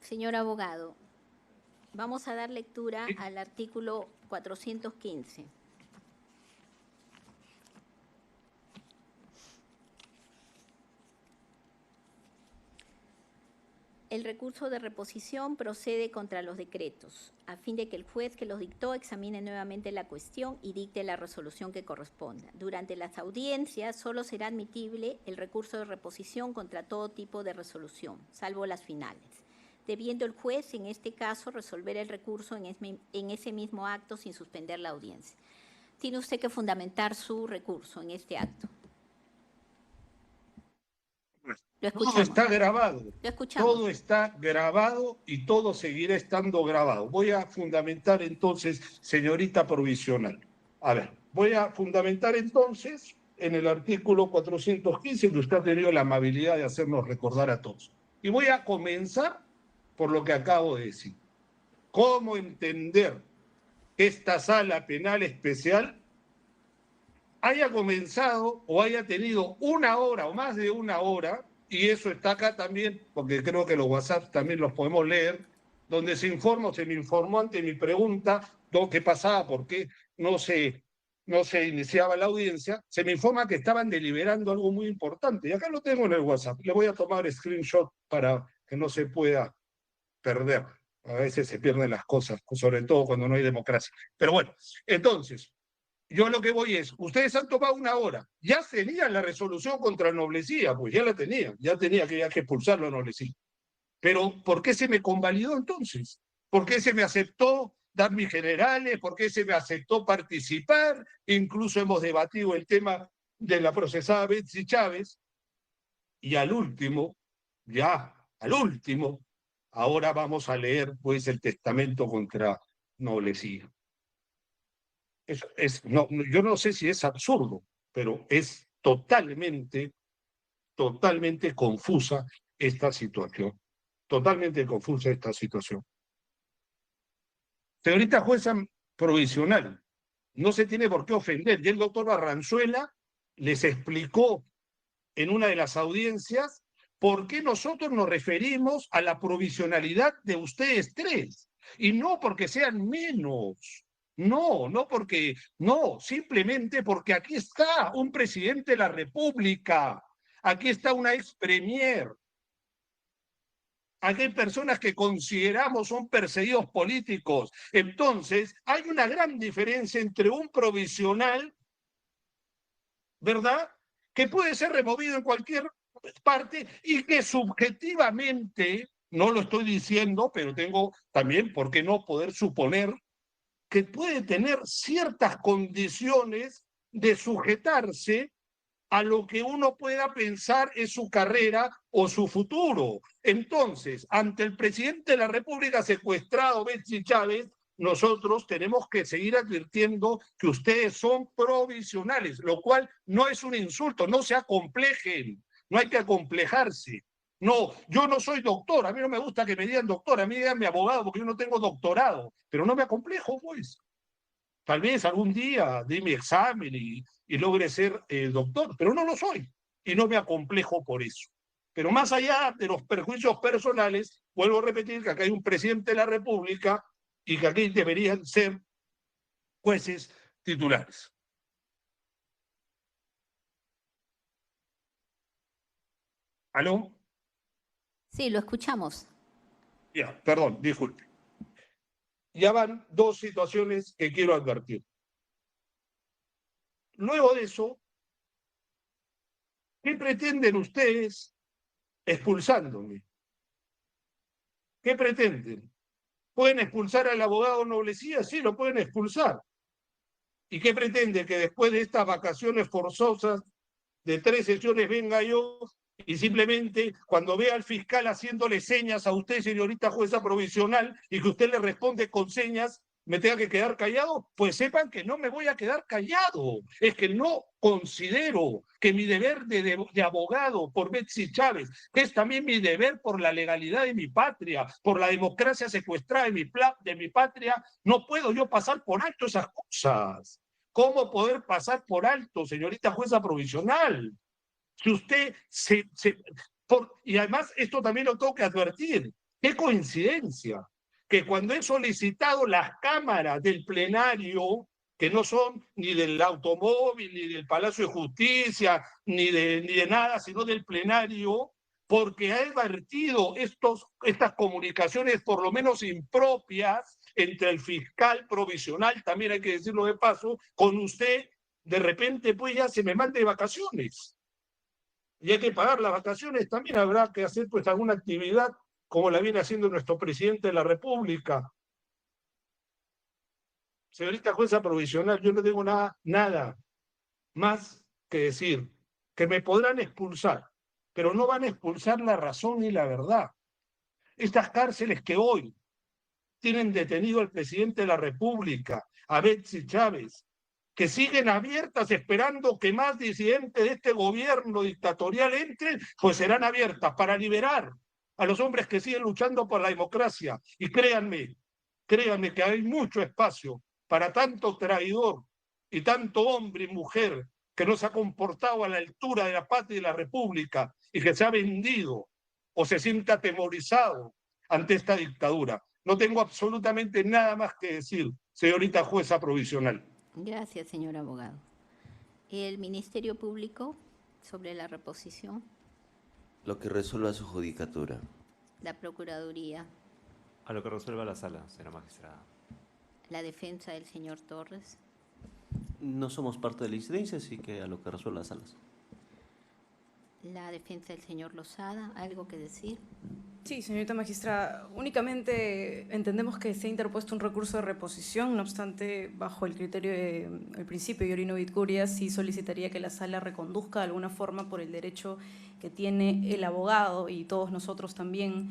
S1: Señor abogado, vamos a dar lectura al artículo 415. El recurso de reposición procede contra los decretos, a fin de que el juez que los dictó examine nuevamente la cuestión y dicte la resolución que corresponda. Durante las audiencias solo será admitible el recurso de reposición contra todo tipo de resolución, salvo las finales, debiendo el juez, en este caso, resolver el recurso en ese mismo acto sin suspender la audiencia. Tiene usted que fundamentar su recurso en este acto. Lo escuchamos.
S2: Todo está grabado.
S1: Lo escuchamos.
S2: Todo está grabado y todo seguirá estando grabado. Voy a fundamentar entonces, señorita provisional. A ver, voy a fundamentar entonces en el artículo 415, que usted ha tenido la amabilidad de hacernos recordar a todos. Y voy a comenzar por lo que acabo de decir. ¿Cómo entender que esta sala penal especial haya comenzado o haya tenido una hora o más de una hora, y eso está acá también, porque creo que los WhatsApp también los podemos leer, donde se me informó ante mi pregunta qué pasaba, por qué no se iniciaba la audiencia, se me informa que estaban deliberando algo muy importante. Y acá lo tengo en el WhatsApp. Le voy a tomar screenshot para que no se pueda perder. A veces se pierden las cosas, sobre todo cuando no hay democracia. Pero bueno, entonces, yo lo que voy es, ustedes han tomado una hora, ya tenían la resolución contra Noblecía, pues ya la tenían, ya tenía que expulsarlo a Noblecía. Pero ¿por qué se me convalidó entonces? ¿Por qué se me aceptó dar mis generales? ¿Por qué se me aceptó participar? Incluso hemos debatido el tema de la procesada Betsy Chávez. Y al último, al último, ahora vamos a leer pues el testamento contra Noblecía. No, yo no sé si es absurdo, pero es totalmente confusa esta situación. Totalmente confusa esta situación. Señorita jueza provisional, no se tiene por qué ofender. Y el doctor Barranzuela les explicó en una de las audiencias por qué nosotros nos referimos a la provisionalidad de ustedes tres. Y no porque sean menos. No, simplemente porque aquí está un presidente de la República, aquí está una ex premier, aquí hay personas que consideramos son perseguidos políticos. Entonces, hay una gran diferencia entre un provisional, ¿verdad?, que puede ser removido en cualquier parte y que subjetivamente, no lo estoy diciendo, pero tengo también, ¿por qué no poder suponer que puede tener ciertas condiciones de sujetarse a lo que uno pueda pensar es su carrera o su futuro? Entonces, ante el presidente de la República secuestrado, Betsy Chávez, nosotros tenemos que seguir advirtiendo que ustedes son provisionales, lo cual no es un insulto, no se acomplejen, no hay que acomplejarse. No, yo no soy doctor, a mí no me gusta que me digan doctor, a mí díganme abogado porque yo no tengo doctorado, pero no me acomplejo, pues. Tal vez algún día dé mi examen y logre ser doctor, pero no lo soy y no me acomplejo por eso. Pero más allá de los perjuicios personales, vuelvo a repetir que acá hay un presidente de la República y que aquí deberían ser jueces titulares. ¿Aló?
S1: Sí, lo escuchamos.
S2: Ya, perdón, disculpe. Ya van dos situaciones que quiero advertir. Luego de eso, ¿qué pretenden ustedes expulsándome? ¿Qué pretenden? ¿Pueden expulsar al abogado Noblecía? Sí, lo pueden expulsar. ¿Y qué pretende? Que después de estas vacaciones forzosas de 3 sesiones venga yo y simplemente cuando vea al fiscal haciéndole señas a usted, señorita jueza provisional, y que usted le responde con señas, me tenga que quedar callado? Pues sepan que no me voy a quedar callado. Es que no considero que mi deber de abogado por Betsy Chávez, que es también mi deber por la legalidad de mi patria, por la democracia secuestrada de mi patria, no puedo yo pasar por alto esas cosas. ¿Cómo poder pasar por alto, señorita jueza provisional? Si usted y además esto también lo tengo que advertir, qué coincidencia, que cuando he solicitado las cámaras del plenario, que no son ni del automóvil, ni del Palacio de Justicia, ni de nada, sino del plenario, porque ha advertido estas comunicaciones por lo menos impropias entre el fiscal provisional, también hay que decirlo de paso, con usted, de repente pues ya se me mande de vacaciones. Y hay que pagar las vacaciones, también habrá que hacer pues alguna actividad como la viene haciendo nuestro presidente de la República. Señorita jueza provisional, yo no tengo nada más que decir, que me podrán expulsar, pero no van a expulsar la razón ni la verdad. Estas cárceles que hoy tienen detenido al presidente de la República, a Betsy Chávez, que siguen abiertas esperando que más disidentes de este gobierno dictatorial entren, pues serán abiertas para liberar a los hombres que siguen luchando por la democracia. Y créanme que hay mucho espacio para tanto traidor y tanto hombre y mujer que no se ha comportado a la altura de la patria y de la República y que se ha vendido o se siente atemorizado ante esta dictadura. No tengo absolutamente nada más que decir. señorita jueza provisional.
S1: Gracias, señor abogado. El Ministerio Público sobre la reposición,
S3: Lo que resuelva su judicatura.
S1: la Procuraduría,
S4: A lo que resuelva la sala, señora magistrada.
S1: la defensa del señor Torres,
S3: No somos parte de la incidencia, así que a lo que resuelva las salas.
S1: la defensa del señor Lozada. ¿Algo que decir?
S5: Sí, señorita magistrada, únicamente entendemos que se ha interpuesto un recurso de reposición, no obstante, bajo el criterio del principio Yorino Vitcuria, sí solicitaría que la sala reconduzca de alguna forma por el derecho que tiene el abogado y todos nosotros también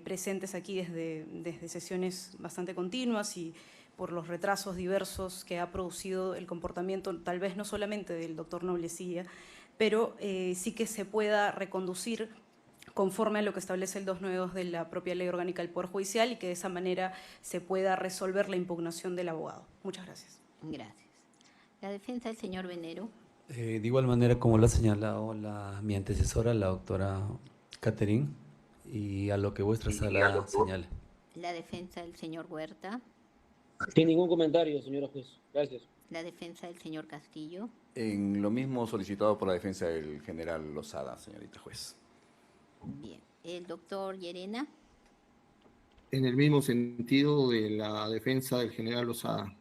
S5: presentes aquí desde sesiones bastante continuas y por los retrasos diversos que ha producido el comportamiento, tal vez no solamente del doctor Noblecilla, pero sí que se pueda reconducir conforme a lo que establece el 292 de la propia Ley Orgánica del Poder Judicial y que de esa manera se pueda resolver la impugnación del abogado. Muchas gracias.
S1: Gracias. La defensa del señor Venero,
S6: De igual manera, como lo ha señalado mi antecesora, la doctora Catherine, y a lo que vuestra sala señale.
S1: la defensa del señor Huerta,
S7: Sin ningún comentario, señora juez. Gracias.
S1: la defensa del señor Castillo,
S8: En lo mismo solicitado por la defensa del general Lozada, señorita juez.
S1: bien. El doctor Llerena,
S9: En el mismo sentido de la defensa del general Lozada.